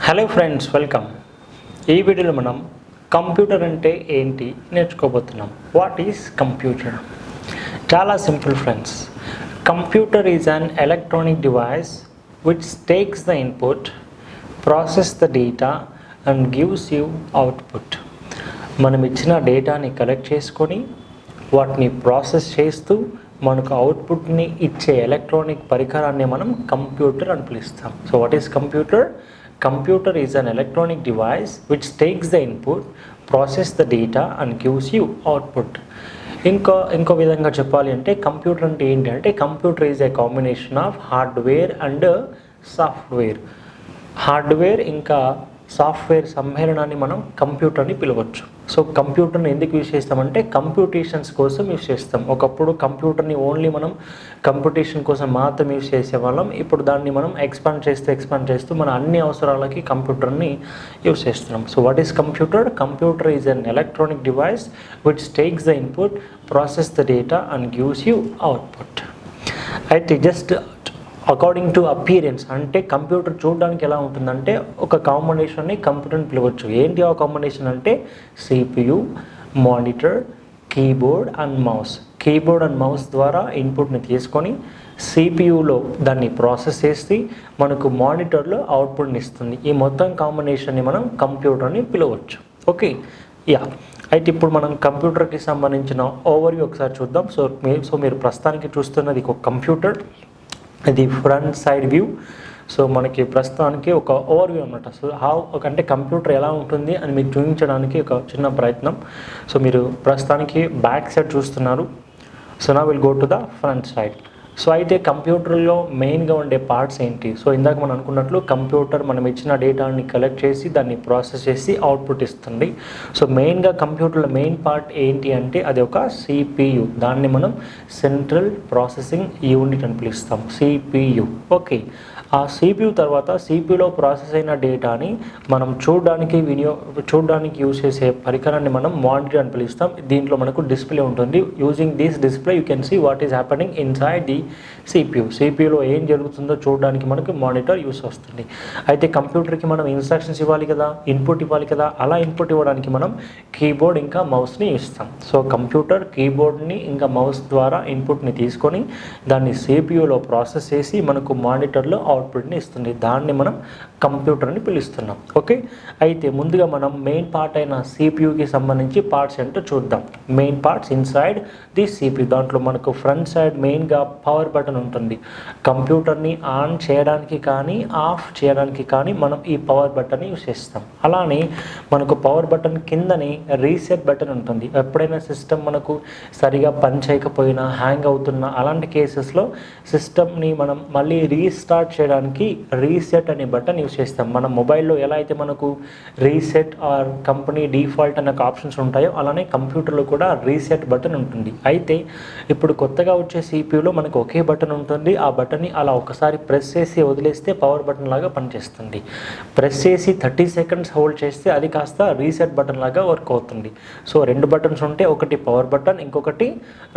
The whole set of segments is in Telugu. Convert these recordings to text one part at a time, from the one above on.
Hello friends, welcome. ఈ వీడియోలో మనం కంప్యూటర్ అంటే ఏంటి నేర్చుకోబోతున్నాం. What is computer? చాలా simple friends. Computer is an electronic device which takes the input, process the data and gives you output. మనం ఇచ్చిన డేటాని కలెక్ట్ చేసుకొని వాటిని ప్రాసెస్ చేస్తూ మనకు అవుట్పుట్ని ఇచ్చే ఎలక్ట్రానిక్ పరికరాన్ని మనం కంప్యూటర్ అని పిలుస్తాం. So what is computer? Computer is an electronic device which takes the input, process the data and gives you output. ఇంకో విధంగా చెప్పాలి అంటే కంప్యూటర్ అంటే ఏంటి అంటే computer is a combination of hardware and software. Hardware ఇంకా సాఫ్ట్వేర్ సమ్మేళనాన్ని మనం కంప్యూటర్ని పిలవచ్చు. సో కంప్యూటర్ని ఎందుకు యూజ్ చేస్తామంటే కంప్యూటేషన్స్ కోసం యూజ్ చేస్తాం. ఒకప్పుడు కంప్యూటర్ని ఓన్లీ మనం కంప్యూటేషన్ కోసం మాత్రం యూజ్ చేసేవాళ్ళం. ఇప్పుడు దాన్ని మనం ఎక్స్పాండ్ చేస్తూ మన అన్ని అవసరాలకి కంప్యూటర్ని యూజ్ చేస్తున్నాం. So what is computer? Computer is an electronic device which takes the input, process the data and gives you output. అయితే జస్ట్ అకార్డింగ్ టు అపియరెన్స్ అంటే కంప్యూటర్ చూడడానికి ఎలా ఉంటుందంటే ఒక కాంబినేషన్ని కంప్యూటర్ని పిలవచ్చు. ఏంటి ఆ కాంబినేషన్ అంటే CPU, monitor, keyboard and mouse. Keyboard and mouse ద్వారా ఇన్పుట్ని తీసుకొని CPUలో దాన్ని ప్రాసెస్ చేసి మనకు మానిటర్లో అవుట్పుట్ని ఇస్తుంది. ఈ మొత్తం కాంబినేషన్ని మనం కంప్యూటర్ని పిలవచ్చు. ఓకే, అయితే ఇప్పుడు మనం కంప్యూటర్కి సంబంధించిన ఓవర్వ్యూ ఒకసారి చూద్దాం. సో మీరు ప్రస్తుతానికి చూస్తున్నది ఒక కంప్యూటర్, ఇది ఫ్రంట్ సైడ్ వ్యూ. సో మనకి ప్రస్తుతానికి ఒక ఓవర్వ్యూ అనమాట. సో అంటే కంప్యూటర్ ఎలా ఉంటుంది అని మీకు చూపించడానికి ఒక చిన్న ప్రయత్నం. సో మీరు ప్రస్తుతానికి బ్యాక్ సైడ్ చూస్తున్నారు. సో నా will go to the front side. So అయితే కంప్యూటర్లో మెయిన్గా ఉండే పార్ట్స్ ఏంటి? సో ఇందాక మనం అనుకున్నట్లు కంప్యూటర్ మనం ఇచ్చిన డేటాని కలెక్ట్ చేసి దాన్ని ప్రాసెస్ చేసి అవుట్పుట్ ఇస్తుంది. సో మెయిన్గా కంప్యూటర్లో మెయిన్ పార్ట్ ఏంటి అంటే అది ఒక CPU. దాన్ని మనం సెంట్రల్ ప్రాసెసింగ్ యూనిట్ అని పిలుస్తాం, CPU. ఓకే, ఆ CPU తర్వాత CPUలో ప్రాసెస్ అయిన డేటాని మనం చూడడానికి యూజ్ చేసే పరికరాన్ని మనం మానిటర్ అని పిలుస్తాం. దీంట్లో మనకు డిస్ప్లే ఉంటుంది. Using this display you can see what is happening inside the CPUలో ఏం జరుగుతుందో చూడడానికి మనకు మానిటర్ యూస్ వస్తుంది. అయితే కంప్యూటర్కి మనం ఇన్స్ట్రక్షన్స్ ఇవ్వాలి కదా, ఇన్పుట్ ఇవ్వాలి కదా. అలా ఇన్పుట్ ఇవ్వడానికి మనం కీబోర్డ్ ఇంకా మౌస్ని ఇస్తాం. సో కంప్యూటర్ కీబోర్డ్ని ఇంకా మౌస్ ద్వారా ఇన్పుట్ని తీసుకొని దాన్ని CPUలో ప్రాసెస్ చేసి మనకు మానిటర్లో అవుట్పుట్ని ఇస్తుంది. దాన్ని మనం కంప్యూటర్ అని పిలుస్తున్నాం. ఓకే, అయితే ముందుగా మనం మెయిన్ పార్ట్ అయిన CPUకి సంబంధించి పార్ట్స్ ఏంటో చూద్దాం. Main parts inside the CPU. దాంట్లో మనకు ఫ్రంట్ సైడ్ మెయిన్గా పవర్ బటన్ ఉంటుంది. కంప్యూటర్ని ఆన్ చేయడానికి కానీ ఆఫ్ చేయడానికి కానీ మనం ఈ పవర్ బటన్ని యూస్ చేస్తాం. అలానే మనకు పవర్ బటన్ కిందని రీసెట్ బటన్ ఉంటుంది. ఎప్పుడైనా సిస్టమ్ మనకు సరిగా పని చేయకపోయినా, హ్యాంగ్ అవుతున్నా అలాంటి కేసెస్లో సిస్టమ్ని మనం మళ్ళీ రీస్టార్ట్ చేయడానికి రీసెట్ అనే బటన్ యూస్ చేస్తాం. మన మొబైల్లో ఎలా అయితే మనకు రీసెట్ ఆర్ కంపెనీ డిఫాల్ట్ అనే ఆప్షన్స్ ఉంటాయో అలానే కంప్యూటర్లో కూడా రీసెట్ బటన్ ఉంటుంది. అయితే ఇప్పుడు కొత్తగా వచ్చే CPUలో మనకు ఒకే బటన్ ఉంటుంది. ఆ బటన్ని అలా ఒకసారి ప్రెస్ చేసి వదిలేస్తే పవర్ బటన్ లాగా పనిచేస్తుంది. ప్రెస్ చేసి 30 సెకండ్స్ హోల్డ్ చేస్తే అది కాస్త రీసెట్ బటన్ లాగా వర్క్ అవుతుంది. సో 2 బటన్స్ ఉంటే ఒకటి పవర్ బటన్, ఇంకొకటి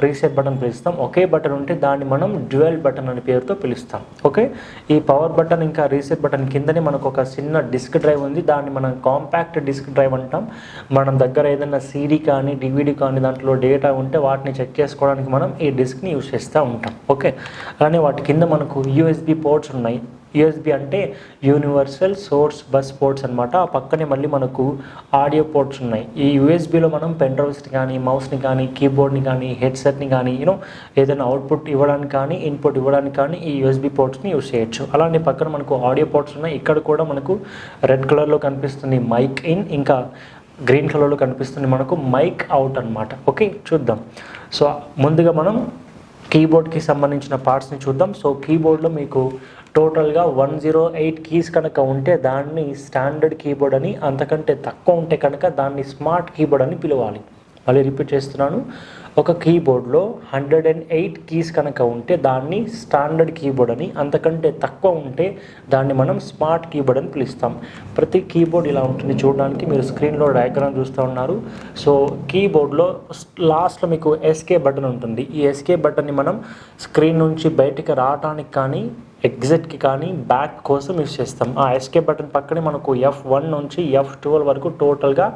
రీసెట్ బటన్ పిలుస్తాం. ఒకే బటన్ ఉంటే దాన్ని మనం డ్యూయల్ బటన్ అనే పేరుతో పిలుస్తాం. ఓకే, ఈ పవర్ బటన్ ఇంకా రీసెట్ బటన్ కిందనే మనకు ఒక చిన్న డిస్క్ డ్రైవ్ ఉంది. దాన్ని మనం కాంపాక్ట్ డిస్క్ డ్రైవ్ అంటాం. మనం దగ్గర ఏదైనా CD కానీ DVD కానీ దాంట్లో డేటా ఉంటే వాటిని చెక్ చేసుకోవడానికి మనం ఈ డిస్క్ని యూజ్ చేస్తూ ఉంటాం. ఓకే, అలానే వాటి కింద మనకు USB పోర్ట్స్ ఉన్నాయి. USB అంటే యూనివర్సల్ సోర్స్ బస్ పోర్ట్స్ అనమాట. ఆ పక్కనే మళ్ళీ మనకు ఆడియో పోర్ట్స్ ఉన్నాయి. ఈ USBలో మనం పెన్ డ్రైవ్స్ని కానీ, మౌస్ని కానీ, కీబోర్డ్ని కానీ, హెడ్సెట్ని కానీ ఏదైనా అవుట్పుట్ ఇవ్వడానికి కానీ, ఇన్పుట్ ఇవ్వడానికి కానీ ఈ USB పోర్ట్స్ని యూస్ చేయొచ్చు. అలానే పక్కన మనకు ఆడియో పోర్ట్స్ ఉన్నాయి. ఇక్కడ కూడా మనకు రెడ్ కలర్లో కనిపిస్తుంది మైక్ ఇన్, ఇంకా గ్రీన్ కలర్లో కనిపిస్తుంది మనకు మైక్ అవుట్ అనమాట. ఓకే, చూద్దాం. సో ముందుగా మనం కీబోర్డ్కి సంబంధించిన పార్ట్స్ని చూద్దాం. సో కీబోర్డ్లో మీకు టోటల్గా 108 కీస్ కనుక ఉంటే దాన్ని స్టాండర్డ్ కీబోర్డ్ అని, అంతకంటే తక్కువ ఉంటే కనుక దాన్ని స్మార్ట్ కీబోర్డ్ అని పిలవాలి. మళ్ళీ రిపీట్ చేస్తున్నాను, ఒక కీబోర్డ్లో 108 కీస్ కనుక ఉంటే దాన్ని స్టాండర్డ్ కీబోర్డ్ అని, అంతకంటే తక్కువ ఉంటే దాన్ని మనం స్మార్ట్ కీబోర్డ్ అని పిలుస్తాం. ప్రతి కీబోర్డ్ ఇలా ఉంటుంది చూడడానికి. మీరు స్క్రీన్లో డయాగ్రామ్ చూస్తూ ఉన్నారు. సో కీబోర్డ్లో లాస్ట్లో మీకు ఎస్కేప్ బటన్ ఉంటుంది. ఈ ఎస్కేప్ బటన్ని మనం స్క్రీన్ నుంచి బయటికి రావడానికి కానీ ఎగ్జిట్కి కానీ బ్యాక్ కోసం యూస్ చేస్తాం. ఆ ఎస్కేప్ బటన్ పక్కనే మనకు F1 నుంచి F12 వరకు టోటల్గా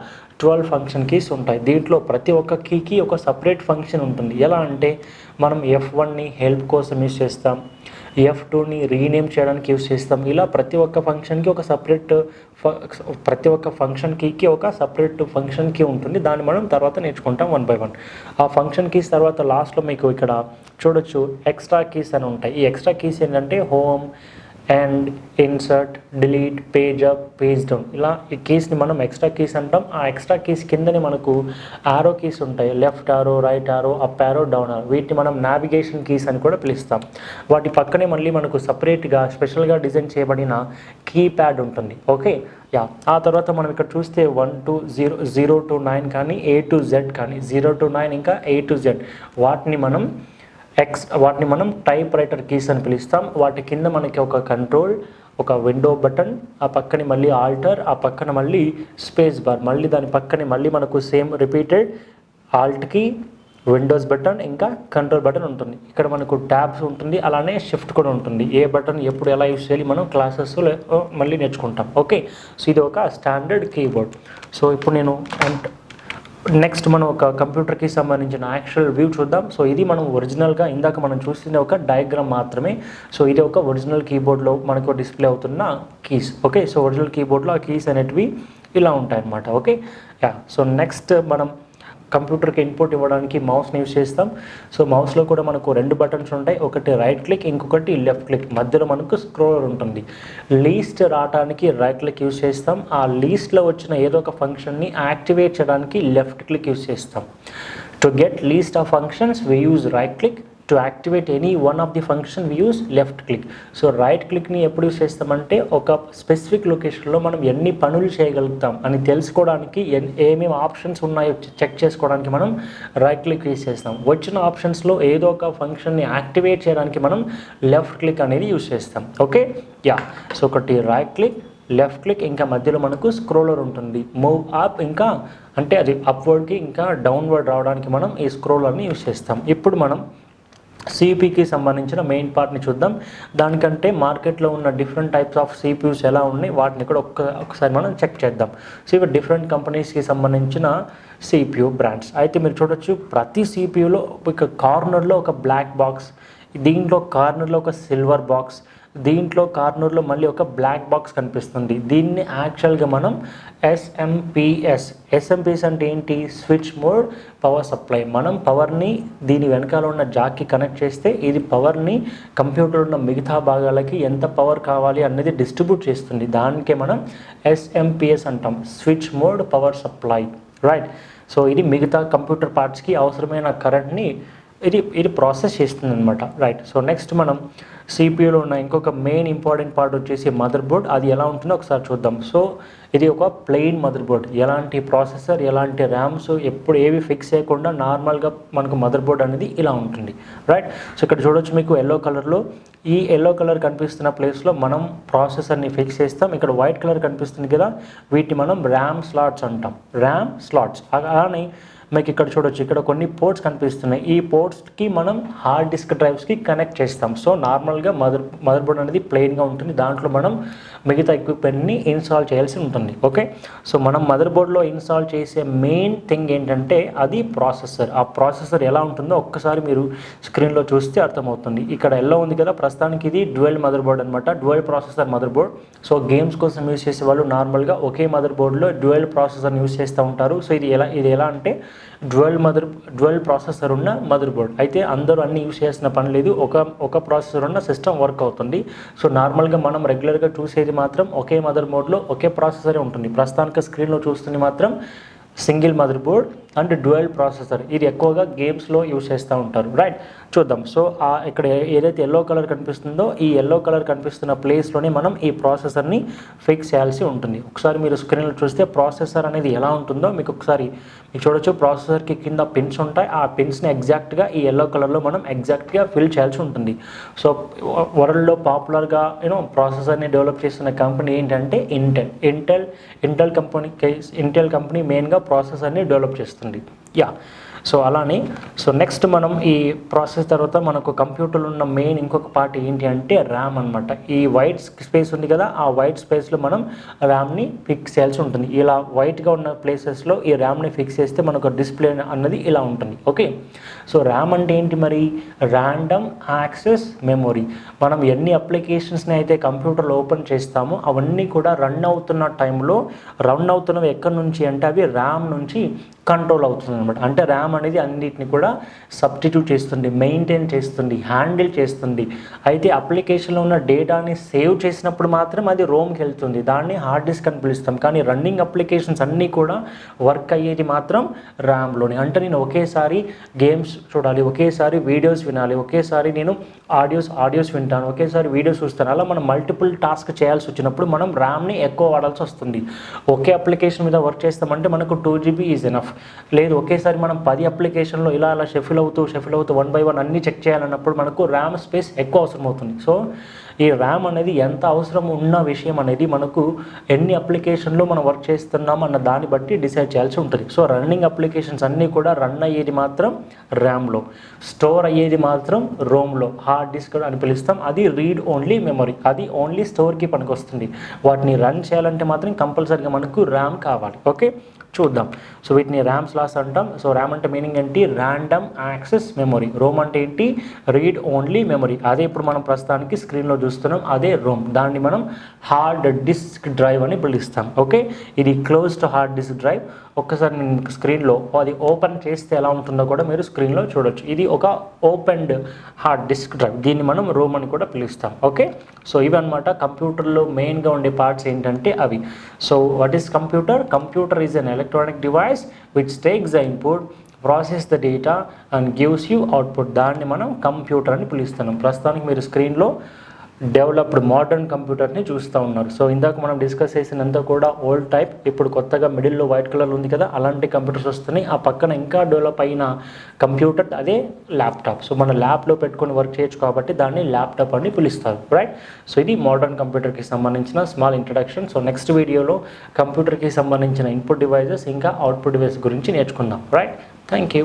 12 ఫంక్షన్ కీస్ ఉంటాయి. దీంట్లో ప్రతి ఒక్క కీకి ఒక సపరేట్ ఫంక్షన్ ఉంటుంది. ఎలా అంటే మనం F1ని హెల్ప్ కోసం యూస్ చేస్తాం, F2ని రీనేమ్ చేయడానికి యూస్ చేస్తాం. ఇలా ప్రతి ఒక్క ఫంక్షన్కి ఒక సపరేట్ ప్రతి ఒక్క ఫంక్షన్ కీకి ఒక సపరేట్ ఫంక్షన్ కీ ఉంటుంది. దాన్ని మనం తర్వాత నేర్చుకుంటాం 1 by 1. ఆ ఫంక్షన్ కీస్ తర్వాత లాస్ట్లో మీకు ఇక్కడ చూడొచ్చు ఎక్స్ట్రా కీస్ అని ఉంటాయి. ఈ ఎక్స్ట్రా కీస్ ఏంటంటే home and insert, delete, page up, page down, ఇలా ఈ కీస్ని మనం ఎక్స్ట్రా కీస్ అంటాం. ఆ ఎక్స్ట్రా కీస్ కిందనే మనకు ఆరో కీస్ ఉంటాయి. లెఫ్ట్ ఆరో, రైట్ ఆరో, అప్ ఆరో, డౌన్ ఆరో. వీటిని మనం నావిగేషన్ కీస్ అని కూడా పిలుస్తాం. వాటి పక్కనే మళ్ళీ మనకు సపరేట్గా స్పెషల్గా డిజైన్ చేయబడిన కీప్యాడ్ ఉంటుంది. Okay yeah. ఆ తర్వాత మనం ఇక్కడ చూస్తే 1 to 0 to 9 కానీ A to Z కానీ 0 to 9 ఇంకా A to Z వాటిని మనం టైప్ రైటర్ కీస్ అని పిలుస్తాం. వాటి కింద మనకి ఒక కంట్రోల్, ఒక విండో బటన్, ఆ పక్కన మళ్ళీ ఆల్టర్, ఆ పక్కన మళ్ళీ స్పేస్ బార్, మళ్ళీ దాని పక్కనే మళ్ళీ మనకు సేమ్ రిపీటెడ్ ఆల్ట్కి విండోస్ బటన్ ఇంకా కంట్రోల్ బటన్ ఉంటుంది. ఇక్కడ మనకు ట్యాబ్స్ ఉంటుంది, అలానే షిఫ్ట్ కూడా ఉంటుంది. ఏ బటన్ ఎప్పుడు ఎలా యూస్ చేయాలి మనం క్లాసెస్లో మళ్ళీ నేర్చుకుంటాం. ఓకే, సో ఇది ఒక స్టాండర్డ్ కీబోర్డ్. సో ఇప్పుడు నేను నెక్స్ట్ మనం ఒక కంప్యూటర్కి సంబంధించిన యాక్చువల్ వ్యూ చూద్దాం. సో ఇది మనం ఒరిజినల్గా ఇందాక మనం చూసిన ఒక డయాగ్రామ్ మాత్రమే. సో ఇది ఒక ఒరిజినల్ కీబోర్డ్లో మనకు డిస్ప్లే అవుతున్న కీస్. ఓకే, సో ఒరిజినల్ కీబోర్డ్లో ఆ కీస్ అనేటివి ఇలా ఉంటాయన్నమాట. Okay yeah. సో నెక్స్ట్ మనం కంప్యూటర్కి ఇన్పుట్ ఇవ్వడానికి మౌస్ని యూస్ చేస్తాం. సో మౌస్లో కూడా మనకు 2 బటన్స్ ఉంటాయి. ఒకటి రైట్ క్లిక్, ఇంకొకటి లెఫ్ట్ క్లిక్. మధ్యలో మనకు స్క్రోలర్ ఉంటుంది. లీస్ట్ రావడానికి రైట్ క్లిక్ యూస్ చేస్తాం. ఆ లీస్ట్లో వచ్చిన ఏదో ఒక ఫంక్షన్ని యాక్టివేట్ చేయడానికి లెఫ్ట్ క్లిక్ యూస్ చేస్తాం. To get least of functions we use right click. To activate any one of the function we use left click. So right క్లిక్ని ఎప్పుడు యూస్ చేస్తామంటే ఒక స్పెసిఫిక్ లొకేషన్లో మనం ఎన్ని పనులు చేయగలుగుతాం అని తెలుసుకోవడానికి, ఏమేమి ఆప్షన్స్ ఉన్నాయో చెక్ చేసుకోవడానికి మనం రైట్ క్లిక్ యూస్ చేస్తాం. వచ్చిన ఆప్షన్స్లో ఏదో ఒక ఫంక్షన్ని యాక్టివేట్ చేయడానికి మనం లెఫ్ట్ క్లిక్ అనేది యూస్ చేస్తాం. Okay yeah. సో ఒకటి రైట్ క్లిక్, లెఫ్ట్ క్లిక్, ఇంకా మధ్యలో మనకు స్క్రోలర్ ఉంటుంది. మూవ్ అప్ ఇంకా అంటే అది అప్వర్డ్కి ఇంకా డౌన్వర్డ్ రావడానికి మనం ఈ స్క్రోలర్ని యూస్ చేస్తాం. ఇప్పుడు మనం సిపికి సంబంధించిన మెయిన్ పార్ట్ని చూద్దాం. దానికంటే మార్కెట్లో ఉన్న డిఫరెంట్ టైప్స్ ఆఫ్ సిపియూస్ ఎలా ఉన్నాయి వాటిని కూడా ఒకసారి మనం చెక్ చేద్దాం. సో ఇవి డిఫరెంట్ కంపెనీస్కి సంబంధించిన సిపియూ బ్రాండ్స్. అయితే మీరు చూడొచ్చు ప్రతి సిపియూలో ఒక కార్నర్లో ఒక బ్లాక్ బాక్స్, దీంట్లో కార్నర్లో ఒక సిల్వర్ బాక్స్, దీంట్లో కార్నర్లో మళ్ళీ ఒక బ్లాక్ బాక్స్ కనిపిస్తుంది. దీన్ని యాక్చువల్గా మనం ఎస్ఎంపిఎస్ అంటే ఏంటి? Switch mode power supply. మనం పవర్ని దీని వెనకాల ఉన్న జాక్కి కనెక్ట్ చేస్తే ఇది పవర్ని కంప్యూటర్ ఉన్న మిగతా భాగాలకి ఎంత పవర్ కావాలి అనేది డిస్ట్రిబ్యూట్ చేస్తుంది. దానికే మనం ఎస్ఎంపిఎస్ అంటాం, switch mode power supply. Right. So ఇది మిగతా కంప్యూటర్ పార్ట్స్కి అవసరమైన కరెంట్ని ఇది ప్రాసెస్ చేస్తుంది అనమాట. రైట్. సో నెక్స్ట్ మనం సిపియూలో ఉన్న ఇంకొక మెయిన్ ఇంపార్టెంట్ పార్ట్ వచ్చేసి మదర్ బోర్డ్. అది ఎలా ఉంటుందో ఒకసారి చూద్దాం. సో ఇది ఒక ప్లెయిన్ మదర్ బోర్డ్, ఎలాంటి ప్రాసెసర్, ఎలాంటి ర్యామ్స్ ఎప్పుడు ఏవి ఫిక్స్ చేయకుండా నార్మల్గా మనకు మదర్ బోర్డ్ అనేది ఇలా ఉంటుంది. రైట్. సో ఇక్కడ చూడొచ్చు మీకు ఎల్లో కలర్లో, ఈ ఎల్లో కలర్ కనిపిస్తున్న ప్లేస్లో మనం ప్రాసెసర్ని ఫిక్స్ చేస్తాం. ఇక్కడ వైట్ కలర్ కనిపిస్తుంది కదా, వీటిని మనం ర్యామ్ స్లాట్స్ అంటాం. RAM slots. అలానే మీకు ఇక్కడ చూడొచ్చు, ఇక్కడ కొన్ని పోర్ట్స్ కనిపిస్తున్నాయి. ఈ పోర్ట్స్కి మనం హార్డ్ డిస్క్ డ్రైవ్స్కి కనెక్ట్ చేస్తాం. సో నార్మల్గా మదర్ బోర్డ్ అనేది ప్లెయిన్గా ఉంటుంది. దాంట్లో మనం మిగతా ఎక్విప్మెంట్ని ఇన్స్టాల్ చేయాల్సి ఉంటుంది. ఓకే. సో మనం మదర్ బోర్డ్లో ఇన్స్టాల్ చేసే మెయిన్ థింగ్ ఏంటంటే అది ప్రాసెసర్. ఆ ప్రాసెసర్ ఎలా ఉంటుందో ఒక్కసారి మీరు స్క్రీన్లో చూస్తే అర్థమవుతుంది. ఇక్కడ ఎలా ఉంది కదా, ప్రస్తుతానికి ఇది డ్యూయల్ మదర్ బోర్డ్ అనమాట, dual processor mother board. So games కోసం యూస్ చేసే వాళ్ళు నార్మల్గా ఒకే మదర్ బోర్డ్లో డ్యూయల్ ప్రాసెసర్ని యూస్ చేస్తూ ఉంటారు. సో ఇది ఎలా అంటే డ్యూయల్ ప్రాసెసర్ ఉన్న మదర్ బోర్డ్. అయితే అందరూ అన్ని యూస్ చేసిన పని లేదు, ఒక ప్రాసెసర్ ఉన్న సిస్టమ్ వర్క్ అవుతుంది. సో నార్మల్గా మనం రెగ్యులర్గా చూసేది మాత్రం ఒకే మదర్ బోర్డ్లో ఒకే ప్రాసెసరే ఉంటుంది. ప్రస్తుతానికి స్క్రీన్లో చూస్తుంది మాత్రం single mother board and dual processor. ఇది ఎక్కువగా గేమ్స్లో యూస్ చేస్తూ ఉంటారు. రైట్. చూద్దాం. సో ఇక్కడ ఏదైతే ఎల్లో కలర్ కనిపిస్తుందో ఈ ఎల్లో కలర్ కనిపిస్తున్న ప్లేస్లోనే మనం ఈ ప్రాసెసర్ని ఫిక్స్ చేయాల్సి ఉంటుంది. ఒకసారి మీరు స్క్రీన్లో చూస్తే ప్రాసెసర్ అనేది ఎలా ఉంటుందో మీకు చూడొచ్చు. ప్రాసెసర్కి కింద పిన్స్ ఉంటాయి. ఆ పిన్స్ని ఎగ్జాక్ట్గా ఈ ఎల్లో కలర్లో మనం ఎగ్జాక్ట్గా ఫిల్ చేయాల్సి ఉంటుంది. సో వరల్డ్లో పాపులర్గా ప్రాసెసర్ని డెవలప్ చేస్తున్న కంపెనీ ఏంటంటే ఇంటెల్ కంపెనీ మెయిన్గా ప్రాసెసర్ని డెవలప్ చేస్తుంది. యా. సో అలానే సో నెక్స్ట్ మనం ఈ ప్రాసెస్ తర్వాత మనకు కంప్యూటర్లో ఉన్న మెయిన్ ఇంకొక పార్ట్ ఏంటి అంటే ర్యామ్ అనమాట. ఈ వైట్ స్పేస్ ఉంది కదా, ఆ వైట్ స్పేస్లో మనం ర్యామ్ని ఫిక్స్ చేయాల్సి ఉంటుంది. ఇలా వైట్గా ఉన్న ప్లేసెస్లో ఈ ర్యామ్ని ఫిక్స్ చేస్తే మనకు డిస్ప్లే అన్నది ఇలా ఉంటుంది. ఓకే, సో ర్యామ్ అంటే ఏంటి మరి? Random access memory. మనం ఎన్ని అప్లికేషన్స్ని అయితే కంప్యూటర్లో ఓపెన్ చేస్తామో అవన్నీ కూడా రన్ అవుతున్న టైంలో రన్ అవుతున్నవి ఎక్కడి నుంచి అంటే అవి ర్యామ్ నుంచి కంట్రోల్ అవుతుంది అనమాట. అంటే ర్యామ్ అనేది అన్నిటిని కూడా సబ్స్టిట్యూట్ చేస్తుంది, మెయింటైన్ చేస్తుంది, హ్యాండిల్ చేస్తుంది. అయితే అప్లికేషన్లో ఉన్న డేటాని సేవ్ చేసినప్పుడు మాత్రం అది రోమ్కి వెళ్తుంది, దాన్ని హార్డ్ డిస్క్ అని పిలుస్తాం. కానీ రన్నింగ్ అప్లికేషన్స్ అన్నీ కూడా వర్క్ అయ్యేది మాత్రం ర్యామ్లోనే. అంటే నేను ఒకేసారి గేమ్స్ చూడాలి, ఒకేసారి వీడియోస్ వినాలి, ఒకేసారి నేను ఆడియోస్ వింటాను, ఒకేసారి వీడియోస్ చూస్తాను, అలా మనం మల్టిపుల్ టాస్క్ చేయాల్సి వచ్చినప్పుడు మనం ర్యామ్ని ఎక్కువ వాడాల్సి వస్తుంది. ఒకే అప్లికేషన్ మీద వర్క్ చేస్తామంటే మనకు 2GB ఈజ్ ఎనఫ్. లేదు ఒకేసారి మనం 10 అప్లికేషన్లో ఇలా షఫిల్ అవుతూ 1 by 1 అన్నీ చెక్ చేయాలన్నప్పుడు మనకు ర్యామ్ స్పేస్ ఎక్కువ అవసరం అవుతుంది. సో ఈ ర్యామ్ అనేది ఎంత అవసరం ఉన్న విషయం అనేది మనకు ఎన్ని అప్లికేషన్లో మనం వర్క్ చేస్తున్నాం అన్న దాన్ని బట్టి డిసైడ్ చేయాల్సి ఉంటుంది. సో రన్నింగ్ అప్లికేషన్స్ అన్నీ కూడా రన్ అయ్యేది మాత్రం ర్యామ్లో, స్టోర్ అయ్యేది మాత్రం రోమ్లో, హార్డ్ డిస్క్ అని పిలుస్తాం. అది రీడ్ ఓన్లీ మెమరీ, అది ఓన్లీ స్టోర్కి పనికి వస్తుంది. వాటిని రన్ చేయాలంటే మాత్రం కంపల్సరీగా మనకు ర్యామ్ కావాలి. ఓకే, చూద్దాం. సో వీటిని ర్యామ్స్ లాస్ అంటాం. సో ర్యామ్ అంటే మీనింగ్ ఏంటి? Random access memory. రోమ్ అంటే ఏంటి? Read only memory. అదే ఇప్పుడు మనం ప్రస్తుతానికి స్క్రీన్లో చూస్తున్నాం, అదే రోమ్. దాన్ని మనం హార్డ్ డిస్క్ డ్రైవ్ అని పిలుస్తాం. ఓకే, ఇది క్లోజ్డ్ హార్డ్ డిస్క్ డ్రైవ్. ఒక్కసారి నేను స్క్రీన్లో అది ఓపెన్ చేస్తే ఎలా ఉంటుందో కూడా మీరు స్క్రీన్లో చూడొచ్చు. ఇది ఒక ఓపెన్డ్ హార్డ్ డిస్క్ డ్రైవ్, దీన్ని మనం రోమ్ అని కూడా పిలుస్తాం. ఓకే, సో ఇవి అనమాట కంప్యూటర్లో మెయిన్గా ఉండే పార్ట్స్ ఏంటంటే అవి. So what is computer? Computer is an electronic device which takes the input, process the data and gives you output. దాన్ని మనం కంప్యూటర్ అని పిలుస్తున్నాం. ప్రస్తుతానికి మీరు స్క్రీన్లో డెవలప్డ్ మోడర్న్ కంప్యూటర్ని చూస్తూ ఉన్నారు. సో ఇందాక మనం డిస్కస్ చేసినంత కూడా ఓల్డ్ టైప్, ఇప్పుడు కొత్తగా మిడిల్లో వైట్ కలర్ ఉంది కదా, అలాంటి కంప్యూటర్స్ వస్తున్నాయి. ఆ పక్కన ఇంకా డెవలప్ అయిన కంప్యూటర్ అదే ల్యాప్టాప్. సో మన ల్యాబ్లో పెట్టుకొని వర్క్ చేయొచ్చు కాబట్టి దాన్ని ల్యాప్టాప్ అని పిలుస్తారు, రైట్? సో ఇది మోడర్న్ కంప్యూటర్కి సంబంధించిన స్మాల్ ఇంట్రడక్షన్. సో నెక్స్ట్ వీడియోలో కంప్యూటర్కి సంబంధించిన ఇన్పుట్ డివైజెస్ ఇంకా అవుట్పుట్ డివైస్ గురించి నేర్చుకుందాం, రైట్? Thank you.